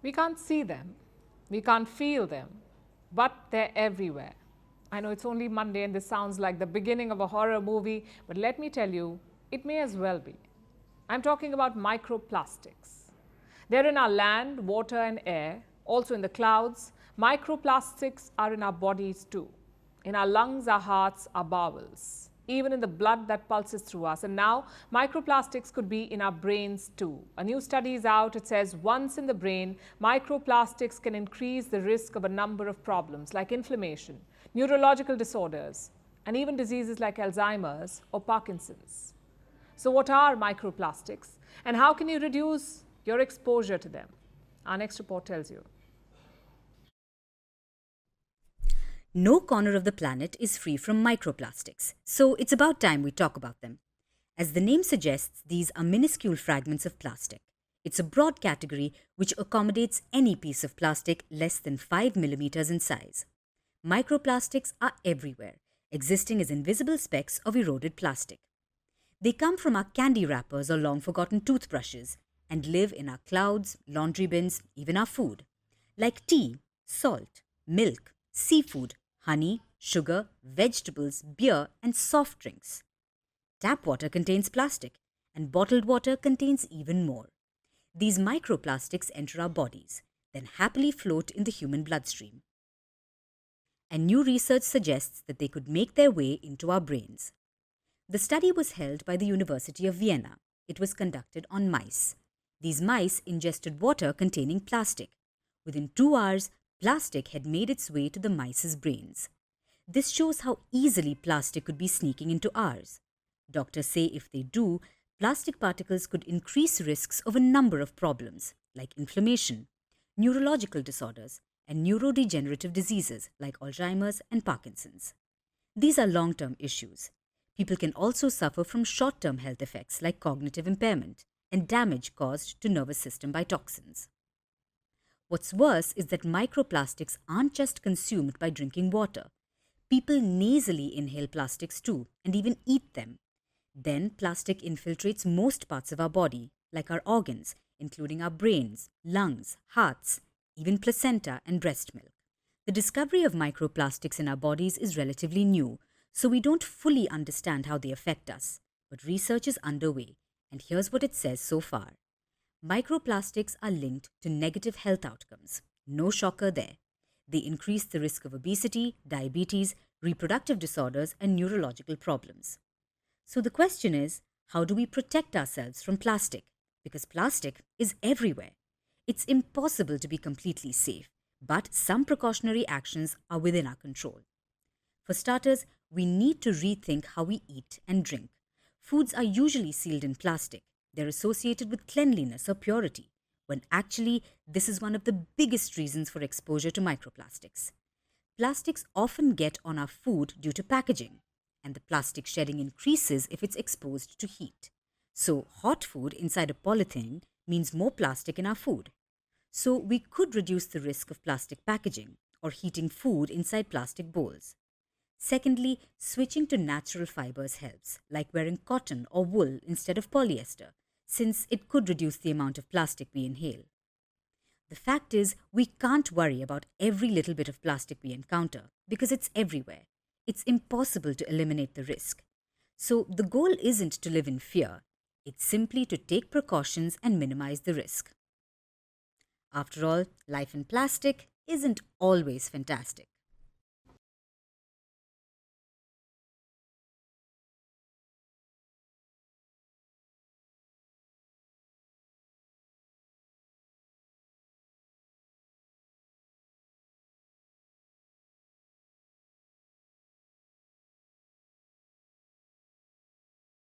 We can't see them, we can't feel them, but they're everywhere. I know it's only Monday and this sounds like the beginning of a horror movie, but let me tell you, it may as well be. I'm talking about microplastics. They're in our land, water, and air, also in the clouds. Microplastics are in our bodies too, in our lungs, our hearts, our bowels, even in the blood that pulses through us. And now, microplastics could be in our brains too. A new study is out. It says once in the brain, microplastics can increase the risk of a number of problems like inflammation, neurological disorders, and even diseases like Alzheimer's or Parkinson's. So, what are microplastics and how can you reduce your exposure to them? Our next report tells you. No corner of the planet is free from microplastics, so it's about time we talk about them. As the name suggests, these are minuscule fragments of plastic. It's a broad category which accommodates any piece of plastic less than 5 millimeters in size. Microplastics are everywhere, existing as invisible specks of eroded plastic. They come from our candy wrappers or long forgotten toothbrushes and live in our clouds, laundry bins, even our food. Like tea, salt, milk, seafood, honey, sugar, vegetables, beer, and soft drinks. Tap water contains plastic, and bottled water contains even more. These microplastics enter our bodies, then happily float in the human bloodstream. And new research suggests that they could make their way into our brains. The study was held by the University of Vienna. It was conducted on mice. These mice ingested water containing plastic. Within 2 hours, plastic had made its way to the mice's brains. This shows how easily plastic could be sneaking into ours. Doctors say if they do, plastic particles could increase risks of a number of problems like inflammation, neurological disorders, and neurodegenerative diseases like Alzheimer's and Parkinson's. These are long term issues. People can also suffer from short term health effects like cognitive impairment and damage caused to nervous system by toxins. What's worse is that microplastics aren't just consumed by drinking water. People nasally inhale plastics too and even eat them. Then plastic infiltrates most parts of our body, like our organs, including our brains, lungs, hearts, even placenta and breast milk. The discovery of microplastics in our bodies is relatively new, so we don't fully understand how they affect us. But research is underway, and here's what it says so far. Microplastics are linked to negative health outcomes. No shocker there. They increase the risk of obesity, diabetes, reproductive disorders, and neurological problems. So the question is, how do we protect ourselves from plastic? Because plastic is everywhere. It's impossible to be completely safe, but some precautionary actions are within our control. For starters, we need to rethink how we eat and drink. Foods are usually sealed in plastic. They're associated with cleanliness or purity, when actually this is one of the biggest reasons for exposure to microplastics. Plastics often get on our food due to packaging, and the plastic shedding increases if it's exposed to heat. So, hot food inside a polythene means more plastic in our food. So, we could reduce the risk of plastic packaging or heating food inside plastic bowls. Secondly, switching to natural fibers helps, like wearing cotton or wool instead of polyester, since it could reduce the amount of plastic we inhale. The fact is, we can't worry about every little bit of plastic we encounter because it's everywhere. It's impossible to eliminate the risk. So, the goal isn't to live in fear, it's simply to take precautions and minimize the risk. After all, life in plastic isn't always fantastic.